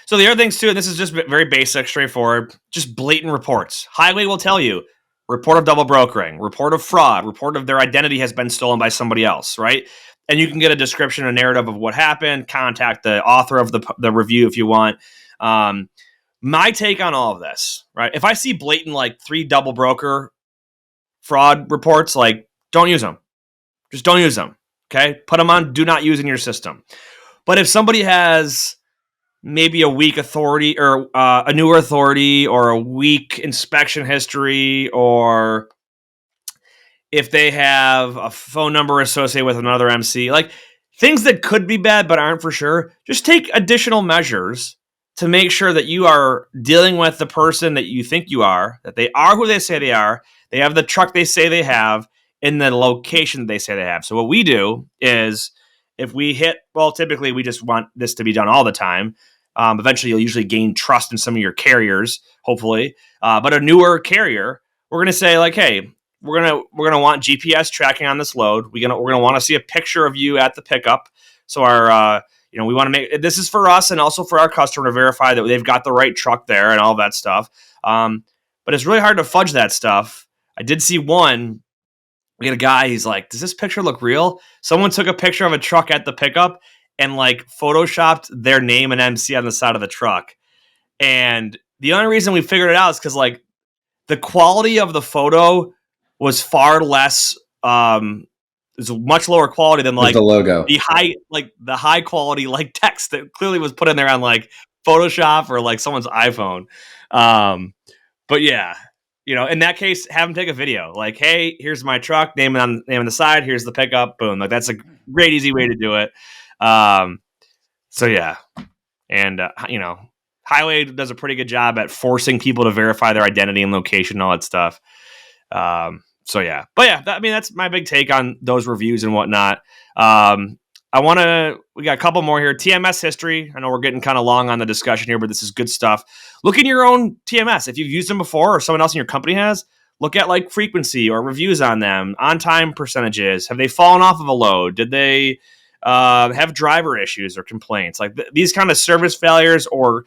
So the other things too, and this is just very basic, straightforward, just blatant reports. Highway will tell you, report of double brokering, report of fraud, report of their identity has been stolen by somebody else, right? And you can get a description, a narrative of what happened, contact the author of the review if you want. My take on all of this, right? If I see blatant like 3 double broker fraud reports, like don't use them. Just don't use them, okay? Put them on do not use in your system. But if somebody has maybe a weak authority or a newer authority or a weak inspection history, or if they have a phone number associated with another MC, like things that could be bad but aren't for sure, just take additional measures to make sure that you are dealing with the person that you think you are, that they are who they say they are, they have the truck they say they have, in the location they say they have. So what we do is if we hit, typically we just want this to be done all the time. Eventually, you'll usually gain trust in some of your carriers, hopefully. But a newer carrier, we're going to say like, hey, we're gonna want GPS tracking on this load. We're gonna want to see a picture of you at the pickup. So our we want to make this is for us and also for our customer to verify that they've got the right truck there and all that stuff. But it's really hard to fudge that stuff. I did see one. We had a guy. He's like, "Does this picture look real?" Someone took a picture of a truck at the pickup and like photoshopped their name and MC on the side of the truck. And the only reason we figured it out is because like the quality of the photo was far less. It's a much lower quality than like the logo, the high quality like text that clearly was put in there on like Photoshop or like someone's iPhone. But yeah, in that case, have them take a video. Like, hey, here's my truck, name on the side. Here's the pickup. Boom. Like that's a great, easy way to do it. So yeah, and Highway does a pretty good job at forcing people to verify their identity and location and all that stuff. So yeah, but yeah, that's my big take on those reviews and whatnot. We got a couple more here. TMS history. I know we're getting kind of long on the discussion here, but this is good stuff. Look in your own TMS. If you've used them before or someone else in your company has, look at like frequency or reviews on them, on time percentages. Have they fallen off of a load? Did they have driver issues or complaints? Like these kind of service failures or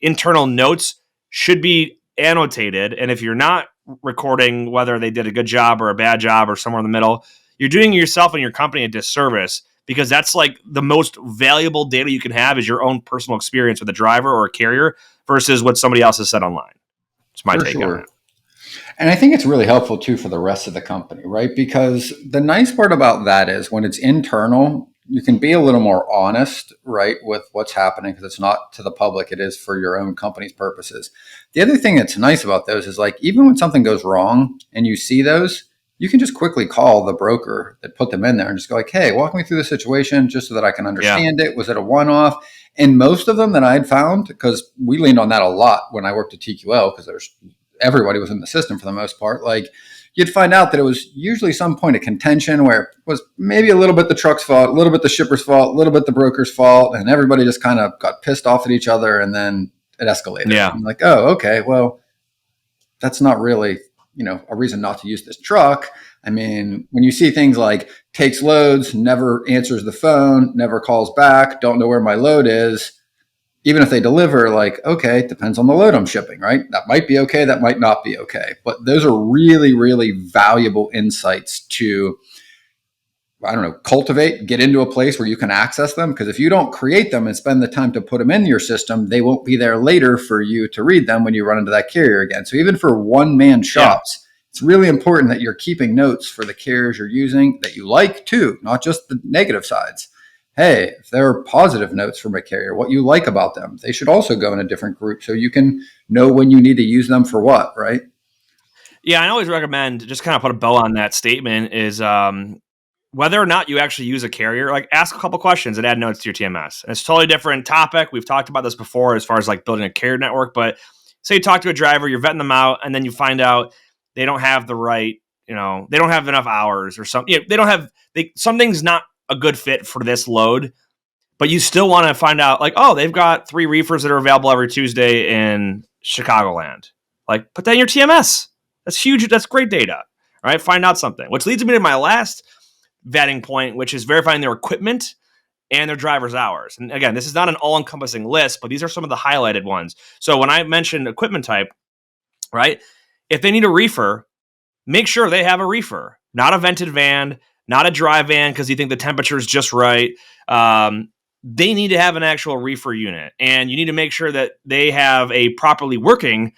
internal notes should be annotated. And if you're not recording whether they did a good job or a bad job or somewhere in the middle, you're doing yourself and your company a disservice, because that's like the most valuable data you can have is your own personal experience with a driver or a carrier versus what somebody else has said online. It's my take on it. And I think it's really helpful too for the rest of the company, right? Because the nice part about that is when it's internal, you can be a little more honest, right, with what's happening, because it's not to the public, it is for your own company's purposes. The other thing that's nice about those is like, even when something goes wrong and you see those, you can just quickly call the broker that put them in there and just go like, hey, walk me through the situation just so that I can understand it. Was it a one-off? And most of them that I'd found, because we leaned on that a lot when I worked at TQL, because everybody was in the system for the most part, like you'd find out that it was usually some point of contention where it was maybe a little bit the truck's fault, a little bit the shipper's fault, a little bit the broker's fault, and everybody just kind of got pissed off at each other, and then it escalated. Yeah. I'm like, oh, okay, well, that's not really a reason not to use this truck. I mean, when you see things like takes loads, never answers the phone, never calls back, don't know where my load is, even if they deliver, like, okay, it depends on the load I'm shipping, right? That might be okay, that might not be okay. But those are really, really valuable insights to, cultivate, get into a place where you can access them. Because if you don't create them and spend the time to put them in your system, they won't be there later for you to read them when you run into that carrier again. So even for one-man shops, it's really important that you're keeping notes for the carriers you're using that you like too, not just the negative sides. Hey, if there are positive notes from a carrier, what you like about them, they should also go in a different group so you can know when you need to use them for what, right? Yeah, I always recommend, just kind of put a bow on that statement, is whether or not you actually use a carrier, like ask a couple questions and add notes to your TMS. And it's a totally different topic. We've talked about this before as far as like building a carrier network, but say you talk to a driver, you're vetting them out, and then you find out they don't have the right, they don't have enough hours or something. Something's not a good fit for this load, but you still want to find out like, oh, they've got 3 reefers that are available every Tuesday in Chicagoland. Like, put that in your TMS. That's huge. That's great data. All right. Find out something, which leads me to my last vetting point, which is verifying their equipment and their driver's hours. And again, this is not an all-encompassing list, but these are some of the highlighted ones. So when I mentioned equipment type, right, if they need a reefer, make sure they have a reefer, not a vented van, not a dry van because you think the temperature is just right. They need to have an actual reefer unit, and you need to make sure that they have a properly working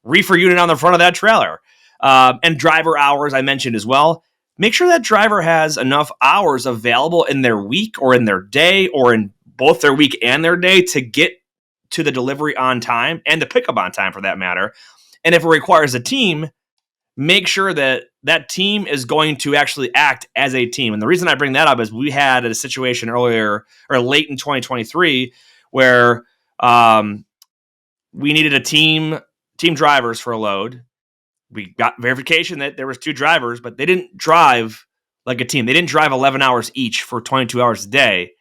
reefer unit on the front of that trailer. And driver hours, I mentioned as well. Make sure that driver has enough hours available in their week or in their day or in both their week and their day to get to the delivery on time and the pickup on time for that matter. And if it requires a team, make sure that that team is going to actually act as a team. And the reason I bring that up is we had a situation earlier or late in 2023 where we needed a team drivers for a load. We got verification that there was 2 drivers, but they didn't drive like a team. They didn't drive 11 hours each for 22 hours a day.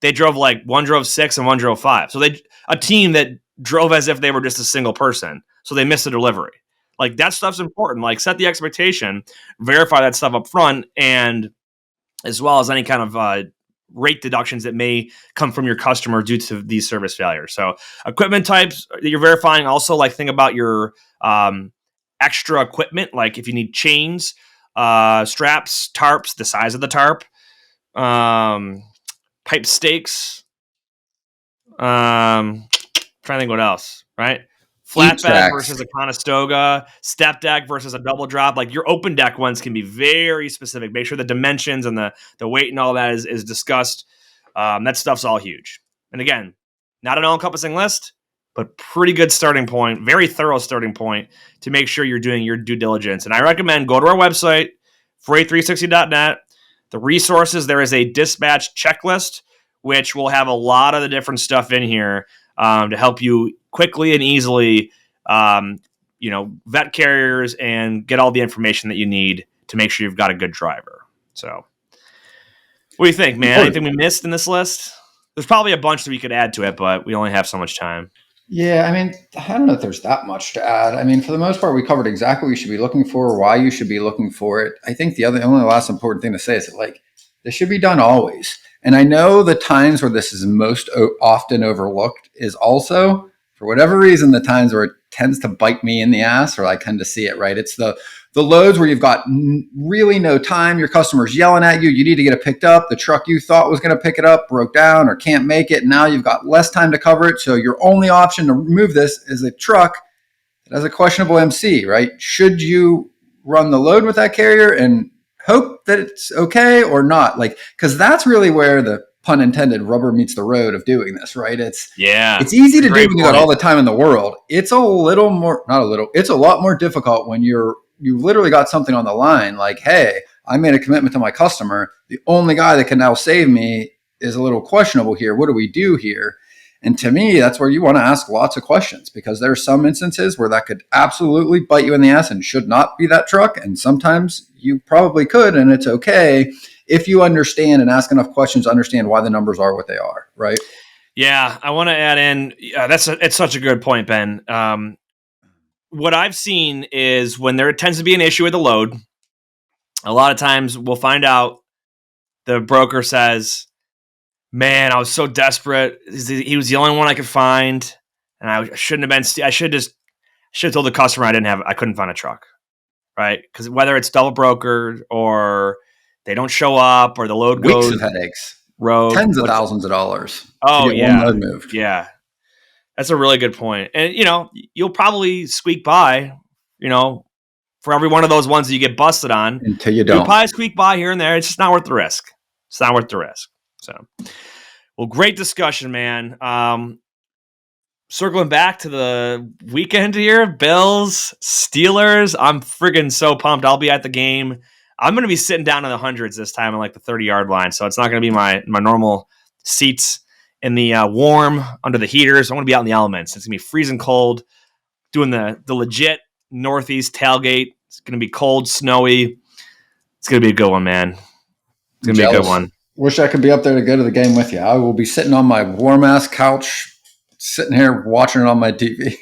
They drove one drove 6 and one drove 5. So a team that drove as if they were just a single person. So they missed the delivery. Like that stuff's important. Like set the expectation, verify that stuff up front, and as well as any kind of rate deductions that may come from your customer due to these service failures. So equipment types that you're verifying. Also, like think about your extra equipment, like if you need chains, straps, tarps, the size of the tarp, pipe stakes. Trying to think what else, right? Flatbed versus a Conestoga, step deck versus a double drop. Like your open deck ones can be very specific. Make sure the dimensions and the weight and all that is discussed. That stuff's all huge. And again, not an all-encompassing list, but pretty good starting point, very thorough starting point to make sure you're doing your due diligence. And I recommend go to our website, freight360.net. The resources, there is a dispatch checklist, which will have a lot of the different stuff in here to help you quickly and easily, vet carriers and get all the information that you need to make sure you've got a good driver. So what do you think, man? Anything we missed in this list? There's probably a bunch that we could add to it, but we only have so much time. Yeah, I mean, I don't know if there's that much to add. I mean, for the most part, we covered exactly what you should be looking for, why you should be looking for it. I think the only last important thing to say is that, like, this should be done always. And I know the times where this is most often overlooked is also, for whatever reason, the times where it tends to bite me in the ass, or I tend to see it, right? It's the loads where you've got really no time. Your customer's yelling at you. You need to get it picked up. The truck you thought was going to pick it up broke down or can't make it. Now you've got less time to cover it. So your only option to remove this is a truck that has a questionable MC, right? Should you run the load with that carrier and hope that it's okay or not? Like, because that's really where the pun intended rubber meets the road of doing this, right? It's easy to do when you got all the time in the world. It's a little more, not a little, it's a lot more difficult when you literally got something on the line, like, hey, I made a commitment to my customer. The only guy that can now save me is a little questionable here. What do we do here? And to me, that's where you want to ask lots of questions, because there are some instances where that could absolutely bite you in the ass and should not be that truck. And sometimes you probably could, and it's okay if you understand and ask enough questions to understand why the numbers are what they are, right? Yeah, I want to add in, it's such a good point, Ben. What I've seen is when there tends to be an issue with the load, a lot of times we'll find out the broker says, man, I was so desperate. He was the only one I could find. And I shouldn't have been, I should have told the customer I couldn't find a truck, right? Because whether it's double brokered or they don't show up or the load Weeks goes of headaches, rogue, tens of thousands of dollars. Oh, yeah. One load moved. Yeah. That's a really good point. And, you'll probably squeak by, for every one of those ones that you get busted on. Until you don't. You'll probably squeak by here and there. It's just not worth the risk. It's not worth the risk. So, well, great discussion, man. Circling back to the weekend here, Bills, Steelers. I'm friggin' so pumped. I'll be at the game. I'm going to be sitting down in the hundreds this time on like the 30-yard line. So it's not going to be my normal seats in the warm under the heaters. I want to be out in the elements. It's going to be freezing cold, doing the legit Northeast tailgate. It's going to be cold, snowy. It's going to be a good one, man. It's going to be a good one. Wish I could be up there to go to the game with you. I will be sitting on my warm-ass couch, sitting here watching it on my TV.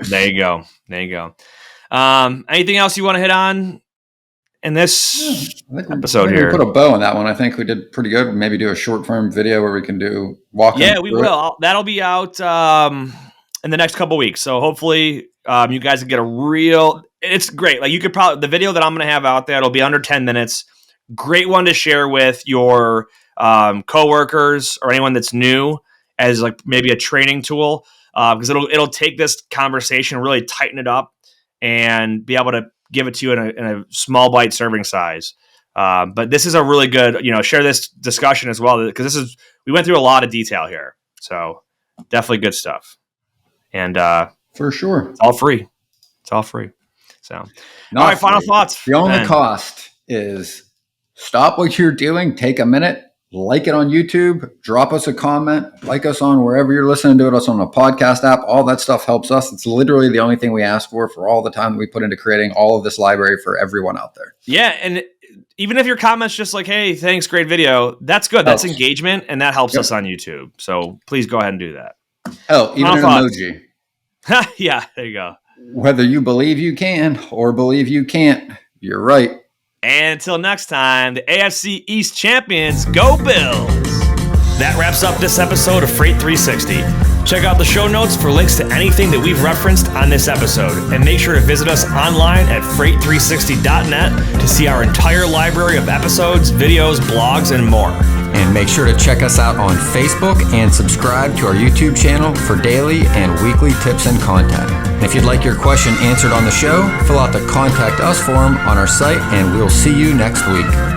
There you go. Anything else you want to hit on in this episode here? We put a bow on that one. I think we did pretty good. Maybe do a short-form video where we can do walking. Yeah, we will. That'll be out in the next couple weeks. So hopefully you guys can get a real. It's great. Like, you could probably, the video that I'm going to have out there, it'll be under 10 minutes. Great one to share with your coworkers or anyone that's new as like maybe a training tool, because it'll take this conversation, really tighten it up, and be able to give it to you in a small bite serving size. But this is a really good, share this discussion as well, because we went through a lot of detail here. So definitely good stuff. And for sure, it's all free. So, all right, final thoughts. The only cost is stop what you're doing, take a minute, like it on YouTube, drop us a comment, like us on wherever you're listening to us on a podcast app. All that stuff helps us. It's literally the only thing we ask for all the time that we put into creating all of this library for everyone out there. Yeah, and even if your comment's just like, hey, thanks, great video, that's good. That's engagement, and that helps us on YouTube. So please go ahead and do that. Oh, even an emoji. Yeah, there you go. Whether you believe you can or believe you can't, you're right. And until next time, the AFC East champions, go Bills! That wraps up this episode of Freight 360. Check out the show notes for links to anything that we've referenced on this episode. And make sure to visit us online at freight360.net to see our entire library of episodes, videos, blogs, and more. And make sure to check us out on Facebook and subscribe to our YouTube channel for daily and weekly tips and content. And if you'd like your question answered on the show, fill out the Contact Us form on our site, and we'll see you next week.